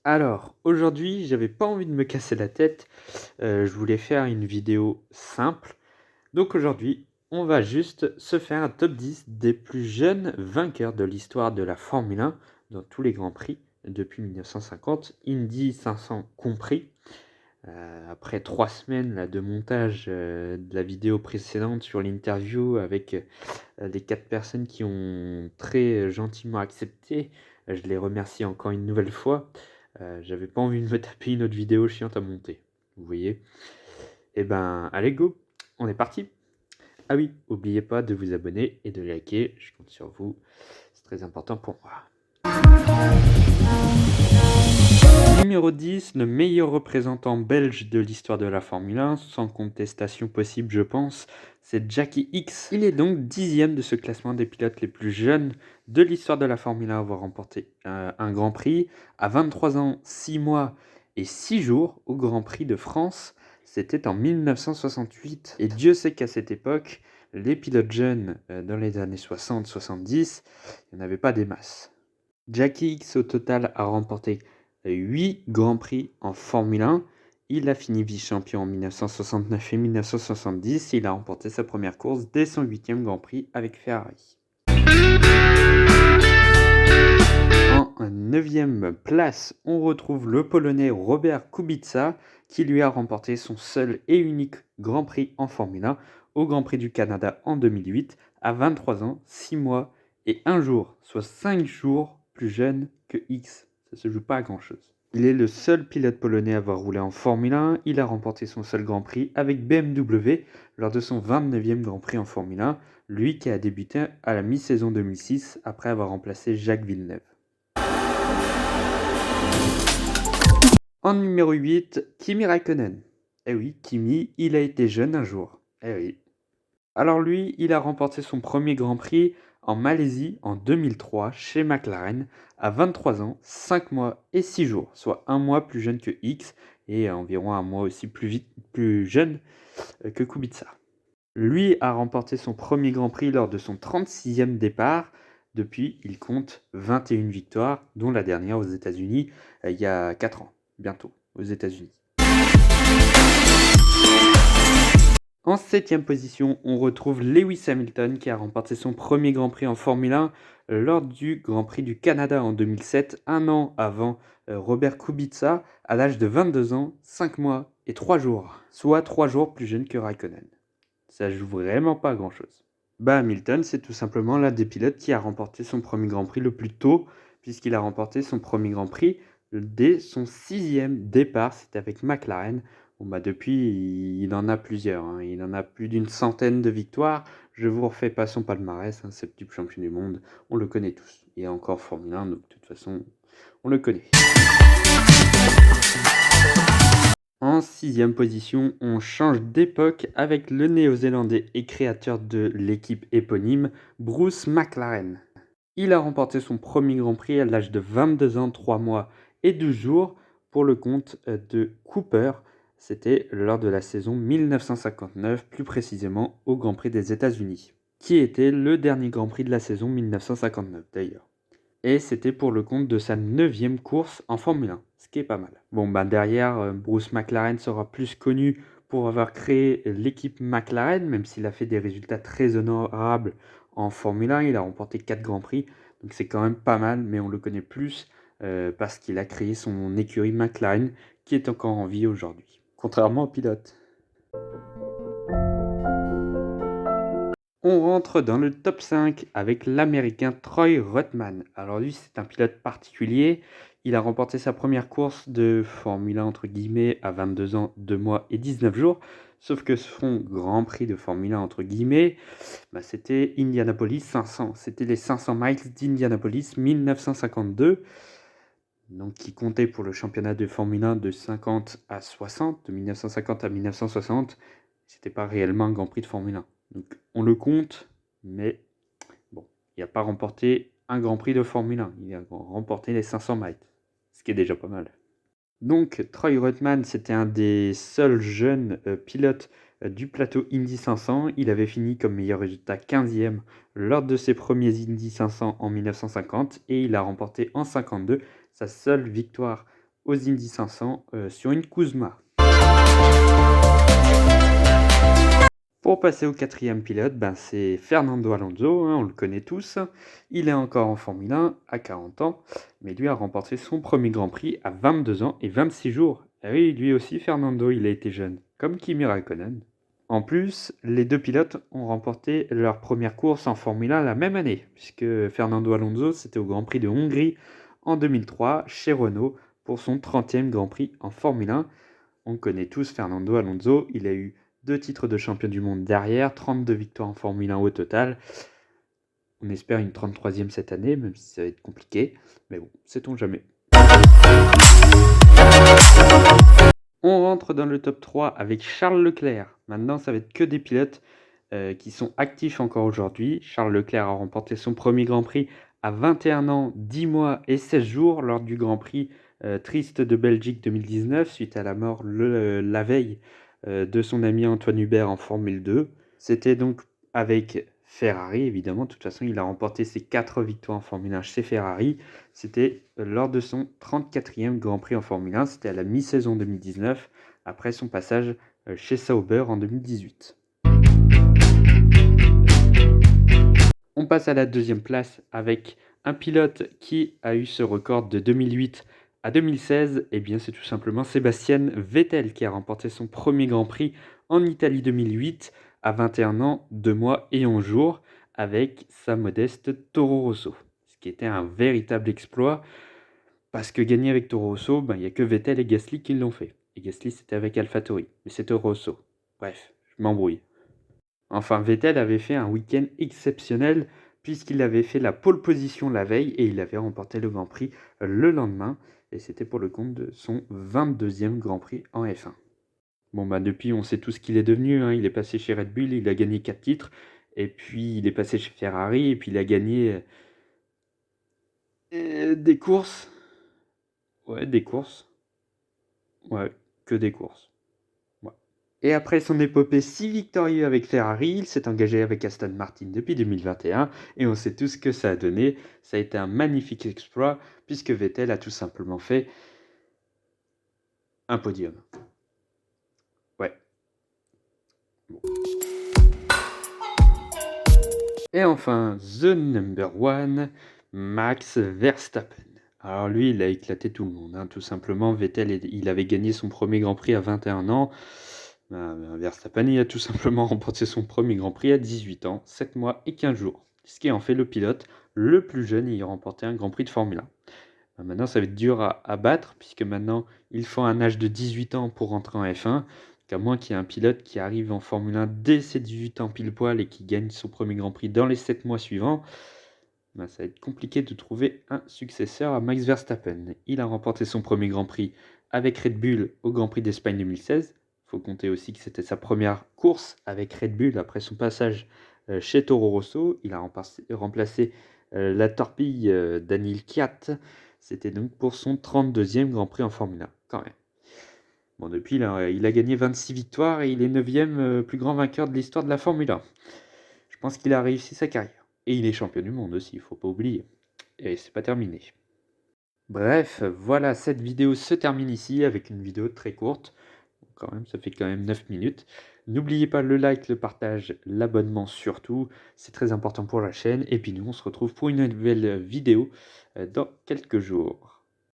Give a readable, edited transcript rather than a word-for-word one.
Alors, aujourd'hui, j'avais pas envie de me casser la tête. Je voulais faire une vidéo simple. Donc aujourd'hui, on va juste se faire un top 10 des plus jeunes vainqueurs de l'histoire de la Formule 1 dans tous les grands prix depuis 1950, Indy 500 compris. Après 3 semaines là, de montage de la vidéo précédente sur l'interview avec les 4 personnes qui ont très gentiment accepté, je les remercie encore une nouvelle fois. J'avais pas envie de me taper une autre vidéo chiante à monter, vous voyez. Et ben, allez go, on est parti. Ah oui, n'oubliez pas de vous abonner et de liker, je compte sur vous, c'est très important pour moi. Numéro 10, le meilleur représentant belge de l'histoire de la Formule 1, sans contestation possible je pense, c'est Jackie Ickx. Il est donc 10e de ce classement des pilotes les plus jeunes de l'histoire de la Formule 1 à avoir remporté un Grand Prix. À 23 ans, 6 mois et 6 jours au Grand Prix de France, c'était en 1968. Et Dieu sait qu'à cette époque, les pilotes jeunes dans les années 60-70, il n'y en avait pas des masses. Jackie Ickx au total a remporté 8 Grands Prix en Formule 1. Il a fini vice-champion en 1969 et 1970. Il a remporté sa première course dès son 8e Grand Prix avec Ferrari. En 9e place, on retrouve le Polonais Robert Kubica qui lui a remporté son seul et unique Grand Prix en Formule 1 au Grand Prix du Canada en 2008 à 23 ans, 6 mois et 1 jour, soit 5 jours plus jeune que Ickx. Ça se joue pas à grand chose. Il est le seul pilote polonais à avoir roulé en Formule 1. Il a remporté son seul Grand Prix avec BMW lors de son 29e Grand Prix en Formule 1, lui qui a débuté à la mi-saison 2006 après avoir remplacé Jacques Villeneuve. En numéro 8, Kimi Raikkonen. Eh oui, Kimi, il a été jeune un jour. Eh oui. Alors lui, il a remporté son premier Grand Prix en Malaisie en 2003 chez McLaren à 23 ans, 5 mois et 6 jours, soit un mois plus jeune que Ickx et environ un mois aussi plus jeune que Kubica. Lui a remporté son premier Grand Prix lors de son 36e départ. Depuis, il compte 21 victoires, dont la dernière aux États-Unis il y a 4 ans, bientôt, aux États-Unis. En 7e position, on retrouve Lewis Hamilton qui a remporté son premier Grand Prix en Formule 1 lors du Grand Prix du Canada en 2007, un an avant Robert Kubica, à l'âge de 22 ans, 5 mois et 3 jours, soit 3 jours plus jeune que Raikkonen. Ça joue vraiment pas à grand chose. Hamilton, c'est tout simplement l'un des pilotes qui a remporté son premier Grand Prix le plus tôt, puisqu'il a remporté son premier Grand Prix dès son 6e départ, c'était avec McLaren. Depuis, il en a plusieurs, hein. Il en a plus d'une centaine de victoires. Je vous refais pas son palmarès, hein, septuple champion du monde, on le connaît tous. Il est encore Formule 1, donc de toute façon, on le connaît. En 6e position, on change d'époque avec le néo-zélandais et créateur de l'équipe éponyme, Bruce McLaren. Il a remporté son premier Grand Prix à l'âge de 22 ans, 3 mois et 12 jours pour le compte de Cooper. C'était lors de la saison 1959, plus précisément au Grand Prix des États-Unis, qui était le dernier Grand Prix de la saison 1959 d'ailleurs. Et c'était pour le compte de sa 9e course en Formule 1, ce qui est pas mal. Derrière, Bruce McLaren sera plus connu pour avoir créé l'équipe McLaren, même s'il a fait des résultats très honorables en Formule 1. Il a remporté 4 Grands Prix, donc c'est quand même pas mal, mais on le connaît plus parce qu'il a créé son écurie McLaren, qui est encore en vie aujourd'hui, contrairement au pilote. On rentre dans le top 5 avec l'Américain Troy Ruttman. Alors lui, c'est un pilote particulier. Il a remporté sa première course de Formule 1 entre guillemets à 22 ans, 2 mois et 19 jours. Sauf que son Grand Prix de Formule 1 entre guillemets, c'était Indianapolis 500. C'était les 500 miles d'Indianapolis 1952. Donc qui comptait pour le championnat de Formule 1 de 50 à 60, de 1950 à 1960. C'était pas réellement un Grand Prix de Formule 1. Donc on le compte, mais bon, il n'a pas remporté un Grand Prix de Formule 1. Il a remporté les 500 miles, ce qui est déjà pas mal. Donc Troy Ruttman, c'était un des seuls jeunes pilotes du plateau Indy 500. Il avait fini comme meilleur résultat 15e lors de ses premiers Indy 500 en 1950 et il a remporté en 52 sa seule victoire aux Indy 500 sur une Kuzma. Pour passer au quatrième pilote, c'est Fernando Alonso, on le connaît tous. Il est encore en Formule 1 à 40 ans, mais lui a remporté son premier Grand Prix à 22 ans et 26 jours. Ah oui, lui aussi, Fernando, il a été jeune, comme Kimi Raikkonen. En plus, les deux pilotes ont remporté leur première course en Formule 1 la même année, puisque Fernando Alonso, c'était au Grand Prix de Hongrie en 2003 chez Renault pour son 30e Grand Prix en Formule 1. On connaît tous Fernando Alonso, il a eu 2 titres de champion du monde derrière, 32 victoires en Formule 1 au total. On espère une 33e cette année, même si ça va être compliqué. Mais bon, sait-on jamais. On rentre dans le top 3 avec Charles Leclerc. Maintenant, ça va être que des pilotes qui sont actifs encore aujourd'hui. Charles Leclerc a remporté son premier Grand Prix à 21 ans, 10 mois et 16 jours lors du Grand Prix triste de Belgique 2019 suite à la mort la veille de son ami Antoine Hubert en Formule 2. C'était donc avec Ferrari, évidemment. De toute façon, il a remporté ses 4 victoires en Formule 1 chez Ferrari. C'était lors de son 34e Grand Prix en Formule 1. C'était à la mi-saison 2019, après son passage chez Sauber en 2018. On passe à la deuxième place avec un pilote qui a eu ce record de 2008 à 2016. Eh bien, c'est tout simplement Sébastien Vettel qui a remporté son premier Grand Prix en Italie 2008 à 21 ans, 2 mois et 11 jours avec sa modeste Toro Rosso. Ce qui était un véritable exploit parce que gagner avec Toro Rosso, il n'y a que Vettel et Gasly qui l'ont fait. Et Gasly, c'était avec AlphaTauri, mais c'est Toro Rosso. Bref, je m'embrouille. Enfin, Vettel avait fait un week-end exceptionnel puisqu'il avait fait la pole position la veille et il avait remporté le Grand Prix le lendemain. Et c'était pour le compte de son 22e Grand Prix en F1. Bon, depuis, on sait tout ce qu'il est devenu. Il est passé chez Red Bull, il a gagné 4 titres. Et puis, il est passé chez Ferrari et puis il a gagné des courses. Ouais, des courses. Ouais, que des courses. Et après son épopée si victorieux avec Ferrari, il s'est engagé avec Aston Martin depuis 2021 et on sait tous ce que ça a donné. Ça a été un magnifique exploit puisque Vettel a tout simplement fait un podium. Ouais. Bon. Et enfin, the number one, Max Verstappen. Alors lui, il a éclaté tout le monde, tout simplement. Vettel, il avait gagné son premier Grand Prix à 21 ans. Verstappen, il a tout simplement remporté son premier Grand Prix à 18 ans, 7 mois et 15 jours. Ce qui en fait le pilote le plus jeune ayant remporté un Grand Prix de Formule 1. Maintenant, ça va être dur à battre, puisque maintenant, il faut un âge de 18 ans pour rentrer en F1. À moins qu'il y ait un pilote qui arrive en Formule 1 dès ses 18 ans pile poil et qui gagne son premier Grand Prix dans les 7 mois suivants, ça va être compliqué de trouver un successeur à Max Verstappen. Il a remporté son premier Grand Prix avec Red Bull au Grand Prix d'Espagne 2016. Il faut compter aussi que c'était sa première course avec Red Bull après son passage chez Toro Rosso. Il a remplacé la torpille Daniil Kvyat. C'était donc pour son 32e Grand Prix en Formule 1, quand même. Bon, depuis, il a gagné 26 victoires et il est 9e plus grand vainqueur de l'histoire de la Formule 1. Je pense qu'il a réussi sa carrière. Et il est champion du monde aussi, il ne faut pas oublier. Et c'est pas terminé. Bref, voilà, cette vidéo se termine ici avec une vidéo très courte. Quand même, ça fait quand même 9 minutes. N'oubliez pas le like, le partage, l'abonnement surtout. C'est très important pour la chaîne. Et puis nous, on se retrouve pour une nouvelle vidéo dans quelques jours.